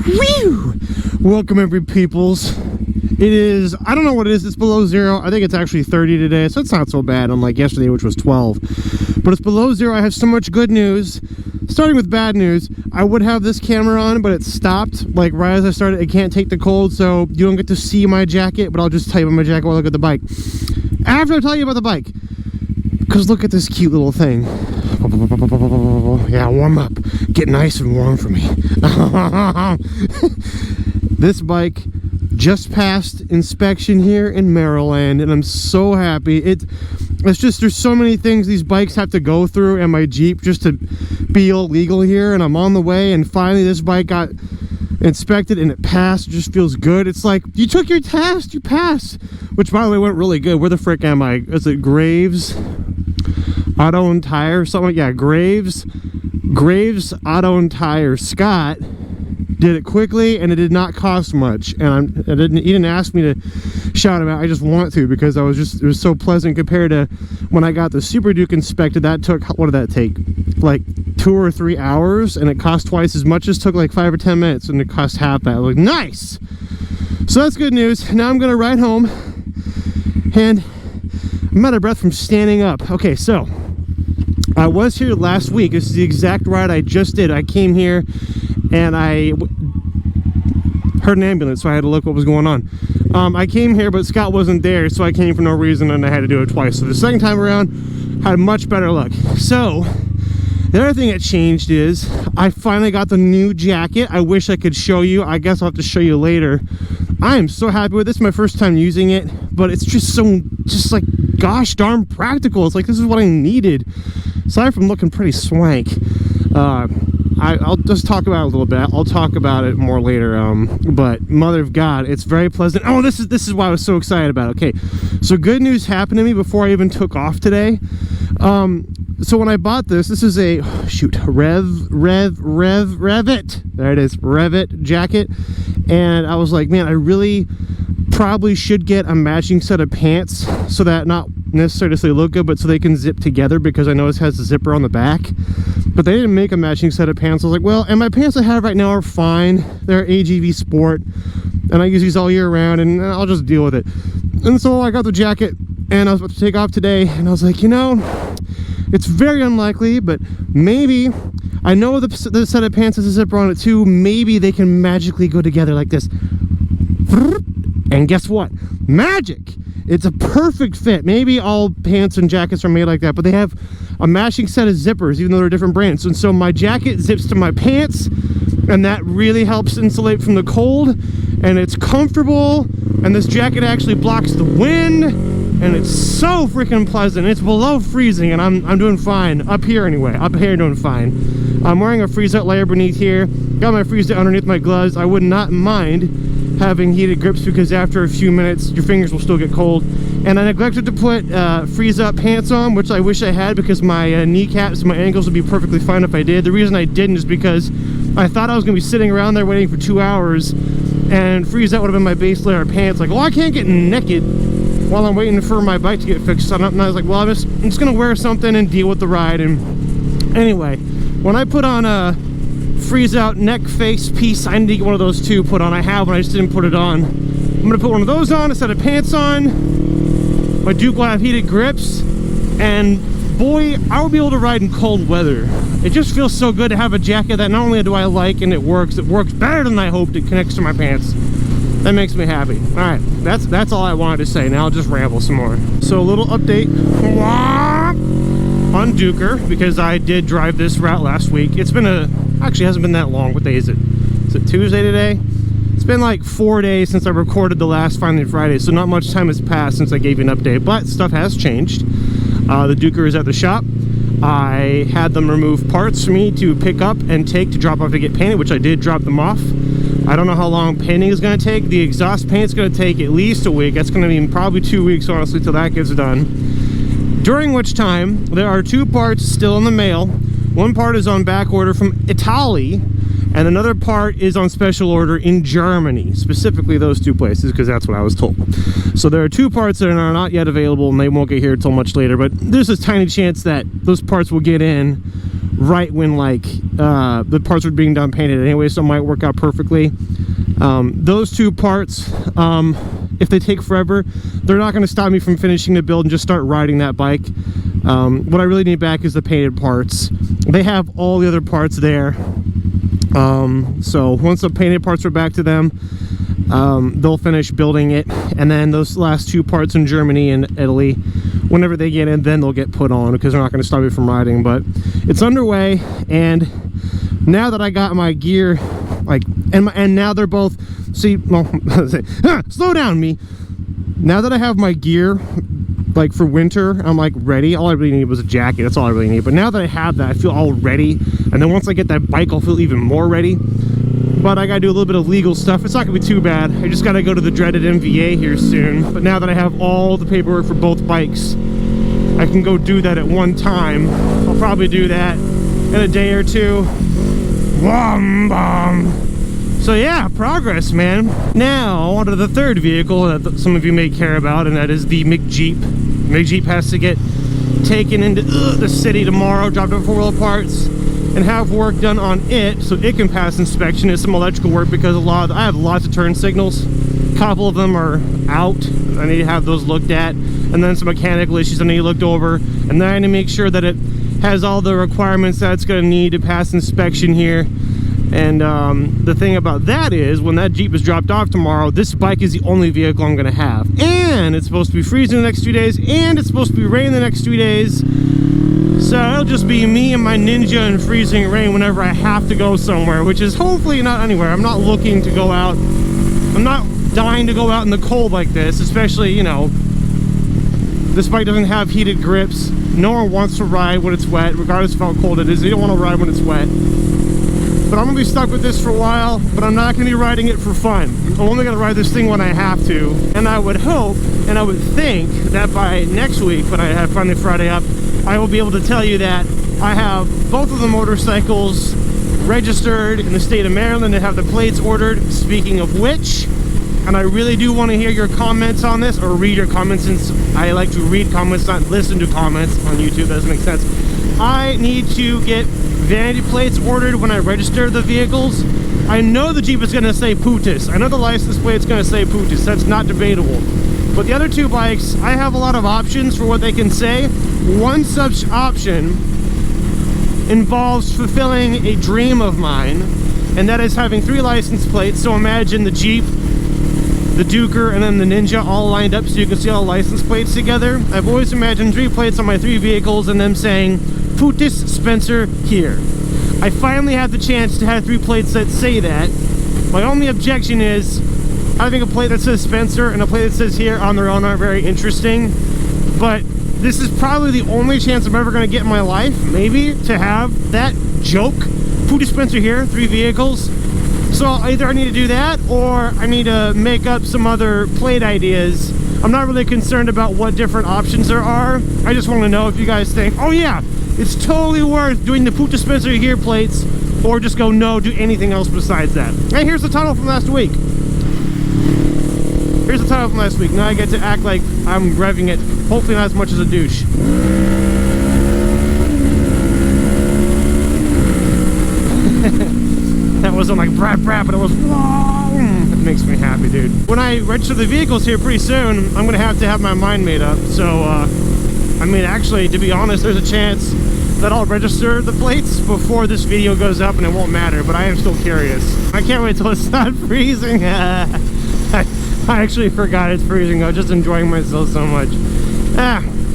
Whew! Welcome, every peoples. It is, I don't know what it is, it's below zero. I think it's actually 30 today, so it's not so bad, unlike yesterday, which was 12. But it's below zero. I have so much good news. Starting with bad news, I would have this camera on, but it stopped, like, right as I started. It can't take the cold, so you don't get to see my jacket, but I'll just tell you about my jacket while I look at the bike. After I tell you about the bike, because look at this cute little thing. Yeah, warm up. Get nice and warm for me. This bike just passed inspection here in Maryland, and I'm so happy. It's just, there's so many things these bikes have to go through, and my Jeep, just to be illegal here, and I'm on the way, and finally this bike got inspected and it passed. It just feels good. It's like, you took your test, you passed. Which, by the way, went really good. Where the frick am I? Is it Graves Auto and Tire or something? Yeah, Graves Auto and Tire. Scott did it quickly, and it did not cost much. And he didn't ask me to shout him out. I just want to, because it was so pleasant compared to when I got the Super Duke inspected. That took, what did that take? Like 2 or 3 hours, and it cost twice as much. It took like 5 or 10 minutes, and it cost half that. I was like, nice. So that's good news. Now I'm gonna ride home, and I'm out of breath from standing up. Okay, so I was here last week. This is the exact ride I just did. I came here and I heard an ambulance, so I had to look what was going on. I came here, but Scott wasn't there, so I came for no reason, and I had to do it twice. So the second time around, had much better luck. So the other thing that changed is I finally got the new jacket. I wish I could show you. I guess I'll have to show you later. I am so happy with this. It's my first time using it, but it's just so, like, gosh darn practical. It's like, this is what I needed. Aside from looking pretty swank, I'll just talk about it a little bit. I'll talk about it more later. But mother of God, it's very pleasant. Oh, this is why I was so excited about it. Okay, so good news happened to me before I even took off today. So when I bought this is a Revit. There it is, Revit jacket. And I was like, man, I really probably should get a matching set of pants, so that not necessarily so they look good, but so they can zip together, because I know this has a zipper on the back. But they didn't make a matching set of pants. I was like, well, and my pants I have right now are fine. They're AGV Sport, and I use these all year round, and I'll just deal with it. And so I got the jacket, and I was about to take off today, and I was like, you know, it's very unlikely, but maybe, I know the set of pants has a zipper on it too, maybe they can magically go together like this. And guess what? Magic! It's a perfect fit. Maybe all pants and jackets are made like that, but they have a matching set of zippers, even though they're different brands. And so my jacket zips to my pants, and that really helps insulate from the cold, and it's comfortable, and this jacket actually blocks the wind, and it's so freaking pleasant. It's below freezing, and I'm doing fine. Up here anyway. Up here doing fine. I'm wearing a freeze-out layer beneath here. Got my freeze-out underneath my gloves. I would not mind having heated grips, because after a few minutes your fingers will still get cold. And I neglected to put freeze-up pants on, which I wish I had, because my kneecaps and my ankles would be perfectly fine if I did. The reason I didn't is because I thought I was going to be sitting around there waiting for 2 hours, and freeze-out would have been my base layer of pants. Like, well, I can't get naked while I'm waiting for my bike to get fixed. And I was like, well, I'm just going to wear something and deal with the ride. And anyway, when I put on a freeze-out neck face piece, I need to get one of those too put on. I have one, I just didn't put it on. I'm going to put one of those on, a set of pants on. My Duke will have heated grips, and boy, I will be able to ride in cold weather. It just feels so good to have a jacket that not only do I like and it works better than I hoped. It connects to my pants. That makes me happy. Alright, that's all I wanted to say. Now I'll just ramble some more. So a little update on Duker, because I did drive this route last week. It's been actually hasn't been that long. What day is it? Is it Tuesday today? It's been like 4 days since I recorded the last Finally Friday, so not much time has passed since I gave you an update, but stuff has changed. The Duker is at the shop. I had them remove parts for me to pick up and take to drop off to get painted, which I did drop them off. I don't know how long painting is going to take. The exhaust paint's going to take at least a week. That's going to be probably 2 weeks, honestly, till that gets done. During which time, there are 2 parts still in the mail. One part is on back order from Italy, and another part is on special order in Germany, specifically those 2 places, because that's what I was told. So there are 2 parts that are not yet available, and they won't get here until much later, but there's a tiny chance that those parts will get in right when like the parts were being done painted anyway, so it might work out perfectly. Those two parts, if they take forever, they're not going to stop me from finishing the build and just start riding that bike. What I really need back is the painted parts. They have all the other parts there. So once the painted parts are back to them, they'll finish building it, and then those last two parts in Germany and Italy, whenever they get in, then they'll get put on, because they're not going to stop me from riding. But it's underway, and now that I got my gear, like, and now they're both, see, well, slow down, me. Now that I have my gear, like for winter, I'm like ready. All I really need was a jacket. That's all I really need. But now that I have that, I feel all ready. And then once I get that bike, I'll feel even more ready. But I gotta do a little bit of legal stuff. It's not gonna be too bad. I just gotta go to the dreaded MVA here soon. But now that I have all the paperwork for both bikes, I can go do that at one time. I'll probably do that in a day or two. So yeah, progress, man. Now, on to the third vehicle that some of you may care about, and that is the McJeep. McJeep has to get taken into the city tomorrow, dropped off for wheel parts, and have work done on it so it can pass inspection. It's some electrical work because I have lots of turn signals. A couple of them are out. I need to have those looked at, and then some mechanical issues I need looked over, and then I need to make sure that it has all the requirements that it's going to need to pass inspection here. And the thing about that is, when that Jeep is dropped off tomorrow, this bike is the only vehicle I'm going to have. And it's supposed to be freezing the next 2 days, and it's supposed to be raining the next 2 days. So it'll just be me and my Ninja in freezing rain whenever I have to go somewhere, which is hopefully not anywhere. I'm not looking to go out. I'm not dying to go out in the cold like this, especially, you know, this bike doesn't have heated grips. No one wants to ride when it's wet, regardless of how cold it is. They don't want to ride when it's wet. But I'm going to be stuck with this for a while, but I'm not going to be riding it for fun. I'm only going to ride this thing when I have to. And I would hope, and I would think, that by next week, when I have Finally Friday up, I will be able to tell you that I have both of the motorcycles registered in the state of Maryland and have the plates ordered. Speaking of which, and I really do want to hear your comments on this, or read your comments, since I like to read comments, not listen to comments on YouTube. That doesn't make sense. I need to get vanity plates ordered when I register the vehicles. I know the Jeep is going to say Putis. I know the license plate's going to say Putis. That's not debatable. But the other two bikes, I have a lot of options for what they can say. One such option involves fulfilling a dream of mine, and that is having 3 license plates. So imagine the Jeep, the Duker, and then the Ninja all lined up so you can see all the license plates together. I've always imagined 3 plates on my 3 vehicles and them saying Putis Spencer here. I finally had the chance to have 3 plates that say that. My only objection is having a plate that says Spencer and a plate that says here on their own aren't very interesting. But this is probably the only chance I'm ever going to get in my life, maybe, to have that joke. Putis Spencer here, 3 vehicles. So either I need to do that, or I need to make up some other plate ideas. I'm not really concerned about what different options there are. I just want to know if you guys think, oh yeah, it's totally worth doing the Putis Spencer here plates, or just go no, do anything else besides that. And here's the title from last week. Here's the title from last week. Now I get to act like I'm revving it, hopefully not as much as a douche. That wasn't like brap brap, but it was whoa. It makes me happy, dude. When I register the vehicles here pretty soon, I'm gonna have to have my mind made up. So I mean, actually, to be honest, there's a chance that I'll register the plates before this video goes up and it won't matter, but I am still curious. I can't wait till it's not freezing. I actually forgot it's freezing. I was just enjoying myself so much.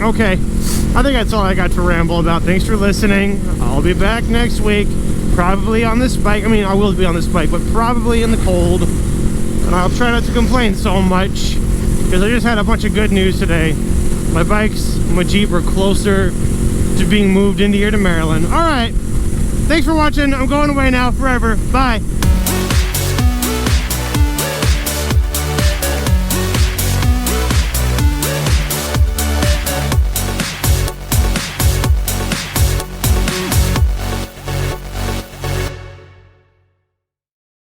Okay. I think that's all I got to ramble about. Thanks for listening. I'll be back next week, probably on this bike. I mean, I will be on this bike, but probably in the cold. And I'll try not to complain so much, because I just had a bunch of good news today. My bikes, my Jeep are closer to being moved into here to Maryland. All right. Thanks for watching. I'm going away now forever. Bye.